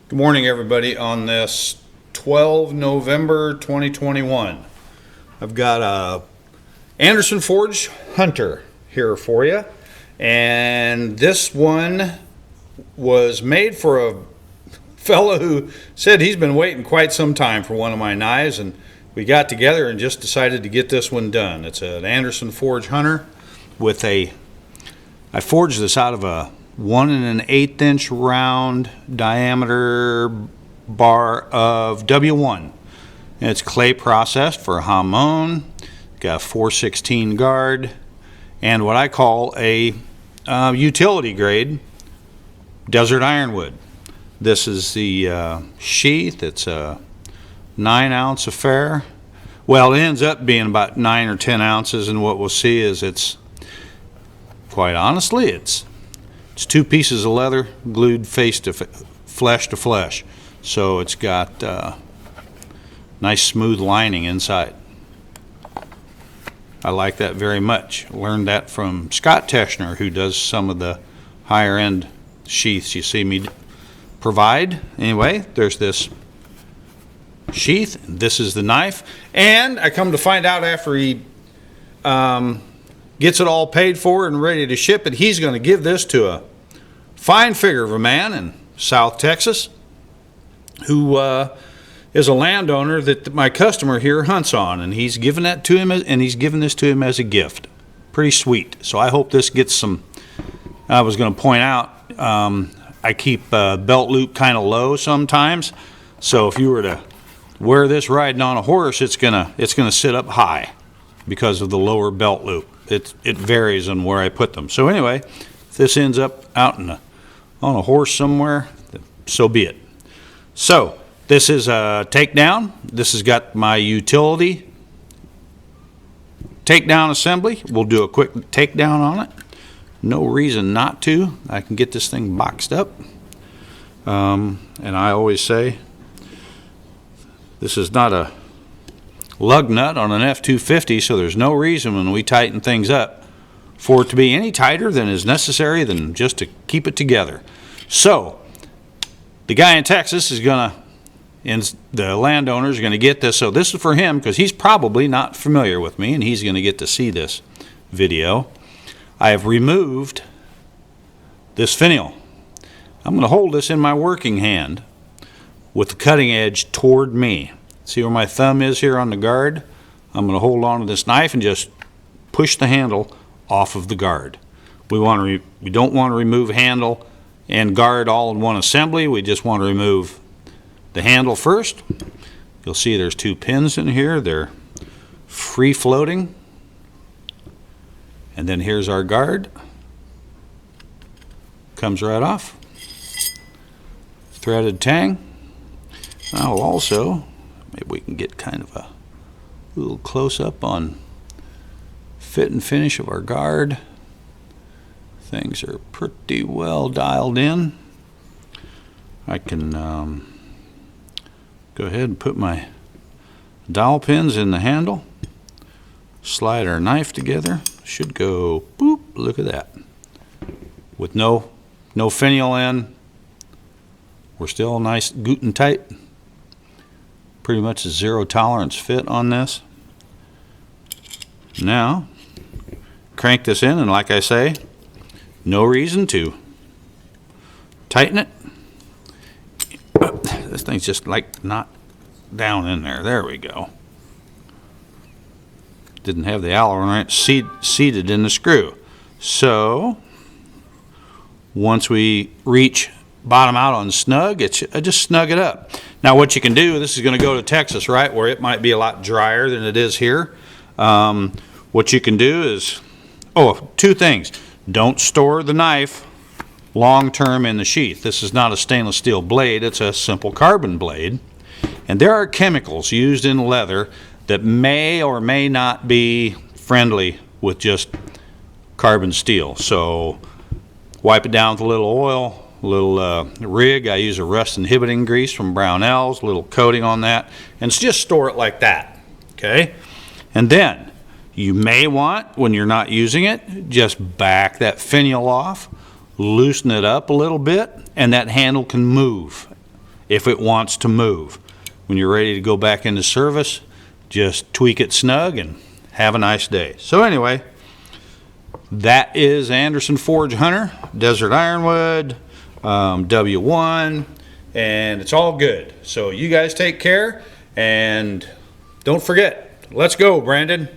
Good morning, everybody. On this 12 November 2021, I've got a Andersen Forge Hunter here for you, and this one was made for a fellow who said he's been waiting quite some time for one of my knives, and we got together and just decided to get this one done. It's an Andersen Forge Hunter with I forged this out of a 1 1/8 inch round diameter bar of W1. And it's clay processed for hamon. Got a 416 guard and what I call a utility grade desert ironwood. This is the sheath. It's a 9-ounce affair. Well, it ends up being about 9 or 10 ounces, and what we'll see is quite honestly, it's 2 pieces of leather glued flesh to flesh. So it's got nice smooth lining inside. I like that very much. Learned that from Scott Teschner, who does some of the higher end sheaths you see me provide. Anyway, there's this sheath. This is the knife. And I come to find out after he gets it all paid for and ready to ship it, he's going to give this to a fine figure of a man in South Texas who is a landowner that my customer here hunts on, and he's given that to him, and he's given this to him as a gift. Pretty sweet. So I hope this gets some. I was going to point out I keep belt loop kind of low sometimes, so if you were to wear this riding on a horse, it's gonna sit up high because of the lower belt loop. It varies on where I put them. So anyway, if this ends up out on a horse somewhere, so be it. So this is a takedown. This has got my utility takedown assembly. We'll do a quick takedown on it. No reason not to. I can get this thing boxed up. And I always say this is not a lug nut on an F-250, so there's no reason when we tighten things up for it to be any tighter than is necessary than just to keep it together. So the guy in Texas is gonna, and the landowners are gonna get this. So this is for him because he's probably not familiar with me, and he's gonna get to see this video. I have removed this finial. I'm gonna hold this in my working hand with the cutting edge toward me. See where my thumb is here on the guard? I'm going to hold on to this knife and just push the handle off of the guard. We don't want to remove handle and guard all in one assembly. We just want to remove the handle first. You'll see there's 2 pins in here. They're free floating. And then here's our guard. Comes right off. Threaded tang. Now also, maybe we can get kind of a little close-up on fit and finish of our guard. Things are pretty well dialed in. I can go ahead and put my dowel pins in the handle, slide our knife together. Should go boop, look at that. With no finial in, we're still nice, good and tight. Pretty much a 0 tolerance fit on this. Now, crank this in, and like I say, no reason to tighten it. This thing's just like not down in there. There we go. Didn't have the Allen right seated in the screw. So, once we reach bottom out on snug, I just snug it up. Now what you can do, this is going to go to Texas, right, where it might be a lot drier than it is here. What you can do is, 2 things. Don't store the knife long term in the sheath. This is not a stainless steel blade, it's a simple carbon blade. And there are chemicals used in leather that may or may not be friendly with just carbon steel. So wipe it down with a little oil, a little rig. I use a rust inhibiting grease from Brownells, a little coating on that, and just store it like that. Okay? And then you may want, when you're not using it, just back that finial off, loosen it up a little bit, and that handle can move if it wants to move. When you're ready to go back into service, just tweak it snug and have a nice day. So anyway, that is Andersen Forge Hunter, Desert Ironwood, W1, and it's all good. So you guys take care, and don't forget, let's go, Brandon.